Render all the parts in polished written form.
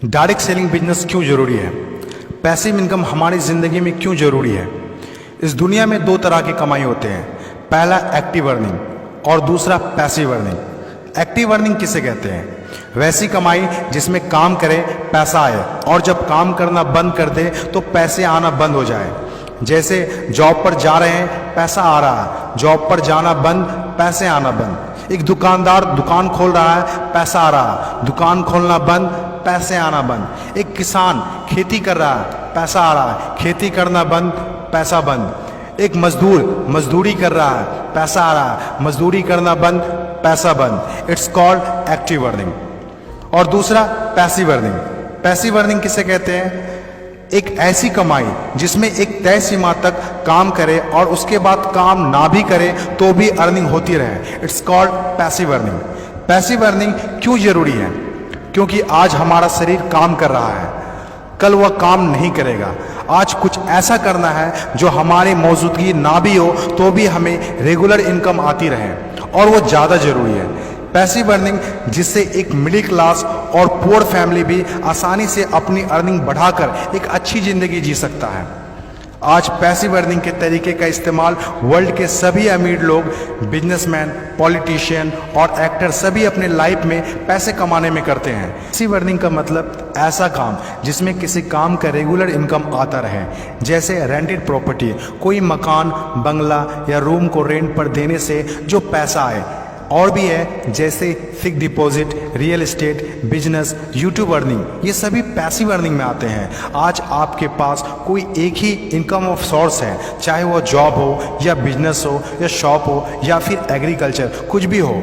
Direct selling business क्यों ज़रूरी है? पैसिव इनकम हमारी ज़िंदगी में क्यों ज़रूरी है? इस दुनिया में दो तरह की कमाई होते हैं, पहला एक्टिव अर्निंग और दूसरा पैसिव अर्निंग। एक्टिव अर्निंग किसे कहते हैं? वैसी कमाई जिसमें काम करे पैसा आए और जब काम करना बंद कर दे तो पैसे आना बंद हो जाए। जैसे जॉब पर जा रहे हैं, पैसा आ रहा है, जॉब पर जाना बंद, पैसे आना बंद। एक दुकानदार दुकान खोल रहा है, पैसा आ रहा है, दुकान खोलना बंद, पैसे आना बंद। एक किसान खेती कर रहा है, पैसा आ रहा है, खेती करना बंद, पैसा बंद। एक मजदूर मजदूरी कर रहा है, पैसा आ रहा है, मजदूरी करना बंद, पैसा बंद। It's called active earning. और दूसरा पैसिव अर्निंग। पैसिव अर्निंग किसे कहते हैं? एक ऐसी कमाई जिसमें एक तय सीमा तक काम करे और उसके बाद काम ना भी करे तो भी अर्निंग होती रहे। It's called passive earning. Passive earning क्यों जरूरी है? क्योंकि आज हमारा शरीर काम कर रहा है, कल वह काम नहीं करेगा। आज कुछ ऐसा करना है जो हमारी मौजूदगी ना भी हो तो भी हमें रेगुलर इनकम आती रहे, और वो ज़्यादा जरूरी है। पैसिव अर्निंग जिससे एक मिडिल क्लास और पुअर फैमिली भी आसानी से अपनी अर्निंग बढ़ाकर एक अच्छी ज़िंदगी जी सकता है। आज पैसिव अर्निंग के तरीके का इस्तेमाल वर्ल्ड के सभी अमीर लोग, बिजनेसमैन, पॉलिटिशियन और एक्टर सभी अपने लाइफ में पैसे कमाने में करते हैं। पैसिव अर्निंग का मतलब ऐसा काम जिसमें किसी काम का रेगुलर इनकम आता रहे, जैसे रेंटेड प्रॉपर्टी, कोई मकान, बंगला या रूम को रेंट पर देने से जो पैसा आए। और भी है जैसे fix deposit, real estate, business, YouTube earning, ये सभी पैसिव अर्निंग में आते हैं। आज आपके पास कोई एक ही इनकम ऑफ सोर्स है, चाहे वो जॉब हो या बिजनेस हो या शॉप हो या फिर एग्रीकल्चर, कुछ भी हो,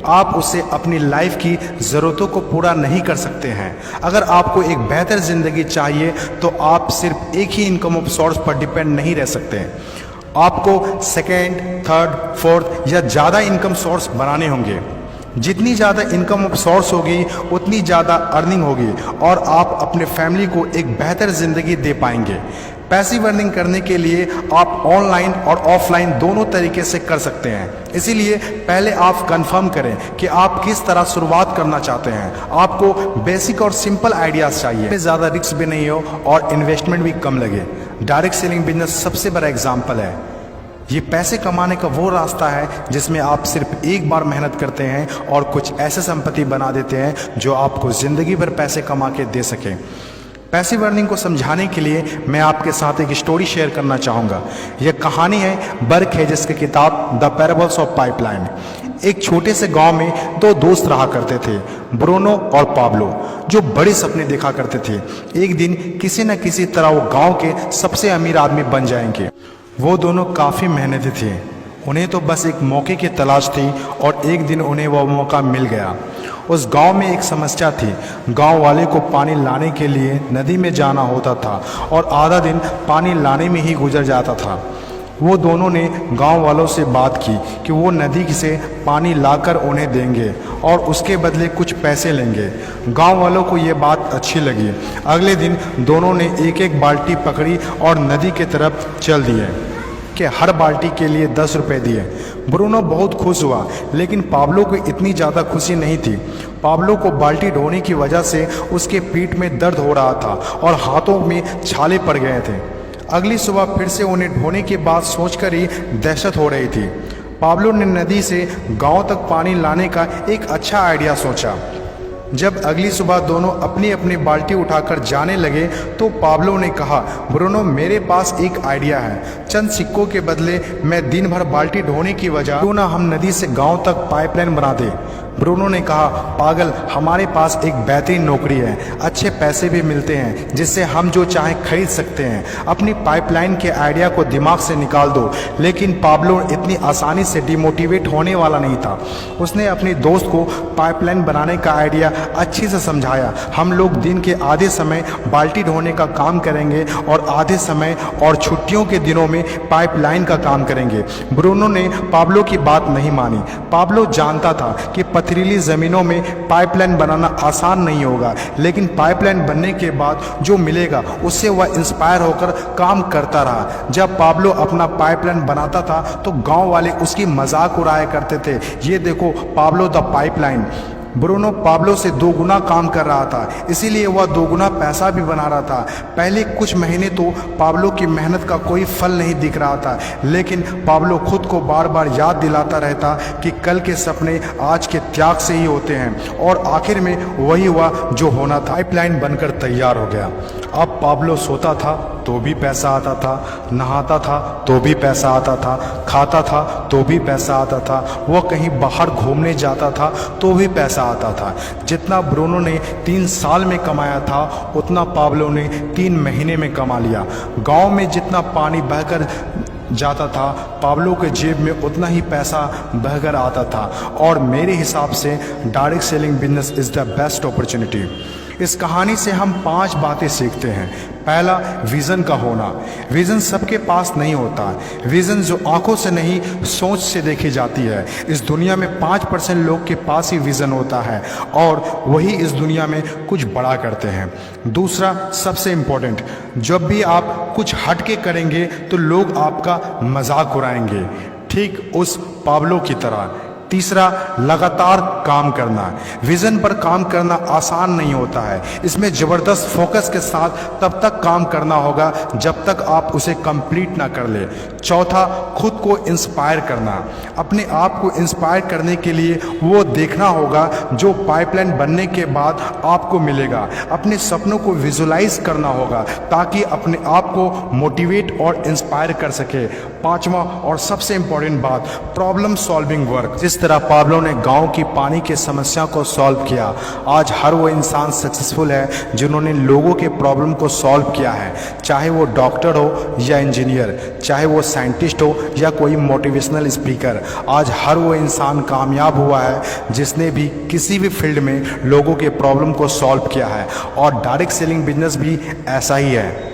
आप उससे अपनी लाइफ की ज़रूरतों को पूरा नहीं कर सकते हैं। अगर आपको एक बेहतर ज़िंदगी चाहिए तो आप सिर्फ एक ही इनकम ऑफ सोर्स पर डिपेंड नहीं रह सकते। आपको सेकेंड, थर्ड, फोर्थ या ज़्यादा इनकम सोर्स बनाने होंगे। जितनी ज़्यादा इनकम ऑफ सोर्स होगी उतनी ज़्यादा अर्निंग होगी और आप अपने फैमिली को एक बेहतर ज़िंदगी दे पाएंगे। पैसिव अर्निंग करने के लिए आप ऑनलाइन और ऑफलाइन दोनों तरीके से कर सकते हैं। इसीलिए पहले आप कंफर्म करें कि आप किस तरह शुरुआत करना चाहते हैं। आपको बेसिक और सिंपल आइडियाज़ चाहिए, ज़्यादा रिस्क भी नहीं हो और इन्वेस्टमेंट भी कम लगे। डायरेक्ट सेलिंग बिजनेस सबसे बड़ा एग्जाम्पल है। ये पैसे कमाने का वो रास्ता है जिसमें आप सिर्फ एक बार मेहनत करते हैं और कुछ ऐसे संपत्ति बना देते हैं जो आपको ज़िंदगी भर पैसे कमा के दे सकें। पैसिव अर्निंग को समझाने के लिए मैं आपके साथ एक स्टोरी शेयर करना चाहूँगा। यह कहानी है बर्क हेजेस की किताब द पैराबल्स ऑफ पाइपलाइन। एक छोटे से गांव में दो दोस्त रहा करते थे, ब्रूनो और पाब्लो, जो बड़े सपने देखा करते थे। एक दिन किसी न किसी तरह वो गांव के सबसे अमीर आदमी बन जाएंगे। वो दोनों काफ़ी मेहनती थे, उन्हें तो बस एक मौके की तलाश थी और एक दिन उन्हें वह मौका मिल गया। उस गांव में एक समस्या थी। गांव वाले को पानी लाने के लिए नदी में जाना होता था और आधा दिन पानी लाने में ही गुजर जाता था। वो दोनों ने गांव वालों से बात की कि वो नदी से पानी लाकर उन्हें देंगे और उसके बदले कुछ पैसे लेंगे। गांव वालों को ये बात अच्छी लगी। अगले दिन दोनों ने एक एक बाल्टी पकड़ी और नदी की तरफ चल दिए कि हर बाल्टी के लिए 10 रुपये दिए। ब्रूनो बहुत खुश हुआ, लेकिन पाब्लो को इतनी ज़्यादा खुशी नहीं थी। पाब्लो को बाल्टी ढोने की वजह से उसके पीठ में दर्द हो रहा था और हाथों में छाले पड़ गए थे। अगली सुबह फिर से उन्हें ढोने की बात सोचकर ही दहशत हो रही थी। पाब्लो ने नदी से गांव तक पानी लाने का एक अच्छा आइडिया सोचा। जब अगली सुबह दोनों अपनी अपनी बाल्टी उठाकर जाने लगे तो पाब्लो ने कहा, ब्रूनो, मेरे पास एक आइडिया है। चंद सिक्कों के बदले मैं दिन भर बाल्टी ढोने की वजह क्यों ना हम नदी से गांव तक पाइपलाइन बना दें। ब्रूनो ने कहा, पागल, हमारे पास एक बेहतरीन नौकरी है, अच्छे पैसे भी मिलते हैं, जिससे हम जो चाहें खरीद सकते हैं। अपनी पाइपलाइन के आइडिया को दिमाग से निकाल दो। लेकिन पाब्लो इतनी आसानी से डिमोटिवेट होने वाला नहीं था। उसने अपने दोस्त को पाइपलाइन बनाने का आइडिया अच्छे से समझाया। हम लोग दिन के आधे समय बाल्टी ढोने का काम करेंगे और आधे समय और छुट्टियों के दिनों में पाइपलाइन का काम करेंगे। ब्रूनो ने पाब्लो की बात नहीं मानी। पाब्लो जानता था कि पथरीली ज़मीनों में पाइपलाइन बनाना आसान नहीं होगा, लेकिन पाइपलाइन बनने के बाद जो मिलेगा उससे वह इंस्पायर होकर काम करता रहा। जब पाब्लो अपना पाइपलाइन बनाता था तो गांव वाले उसकी मजाक उड़ाया करते थे। ये देखो Pablo the pipeline. Bruno Pablo से 2 गुना काम कर रहा था, इसीलिए वह 2 गुना पैसा भी बना रहा था। पहले कुछ महीने तो पाब्लो की मेहनत का कोई फल नहीं दिख रहा था, लेकिन पाब्लो खुद को बार बार याद दिलाता रहता कि कल के सपने आज के त्याग से ही होते हैं, और आखिर में वही हुआ जो होना था। पाइपलाइन बनकर तैयार हो गया। अब पाब्लो सोता था तो भी पैसा आता था, नहाता था तो भी पैसा आता था, खाता था तो भी पैसा आता था, वह कहीं बाहर घूमने जाता था तो भी पैसा आता था। जितना ब्रूनो ने 3 साल में कमाया था उतना पाब्लो ने 3 महीने में कमा लिया। गांव में जितना पानी बहकर जाता था, पाब्लो के जेब में उतना ही पैसा बहकर आता था। और मेरे हिसाब से direct selling business is the best opportunity. इस कहानी से हम 5 बातें सीखते हैं। पहला, विज़न का होना। विज़न सबके पास नहीं होता। विज़न जो आंखों से नहीं सोच से देखी जाती है। इस दुनिया में 5% लोग के पास ही विज़न होता है और वही इस दुनिया में कुछ बड़ा करते हैं। दूसरा, सबसे इम्पोर्टेंट, जब भी आप कुछ हटके करेंगे तो लोग आपका मजाक उड़ाएंगे, ठीक उस पाब्लो की तरह। तीसरा, लगातार काम करना। विज़न पर काम करना आसान नहीं होता है, इसमें ज़बरदस्त फोकस के साथ तब तक काम करना होगा जब तक आप उसे कंप्लीट ना कर ले। चौथा, खुद को इंस्पायर करना। अपने आप को इंस्पायर करने के लिए वो देखना होगा जो पाइपलाइन बनने के बाद आपको मिलेगा। अपने सपनों को विजुलाइज करना होगा ताकि अपने आप को मोटिवेट और इंस्पायर कर सके। पांचवा और सबसे इम्पोर्टेंट बात, प्रॉब्लम सॉल्विंग वर्क। जिस तरह पाब्लो ने गांव की पानी की समस्या को सॉल्व किया, आज हर वो इंसान सक्सेसफुल है जिन्होंने लोगों के प्रॉब्लम को सॉल्व किया है, चाहे वो डॉक्टर हो या इंजीनियर, चाहे वो साइंटिस्ट हो या कोई मोटिवेशनल स्पीकर। आज हर वो इंसान कामयाब हुआ है जिसने भी किसी भी फील्ड में लोगों के प्रॉब्लम को सॉल्व किया है, और डायरेक्ट सेलिंग बिजनेस भी ऐसा ही है।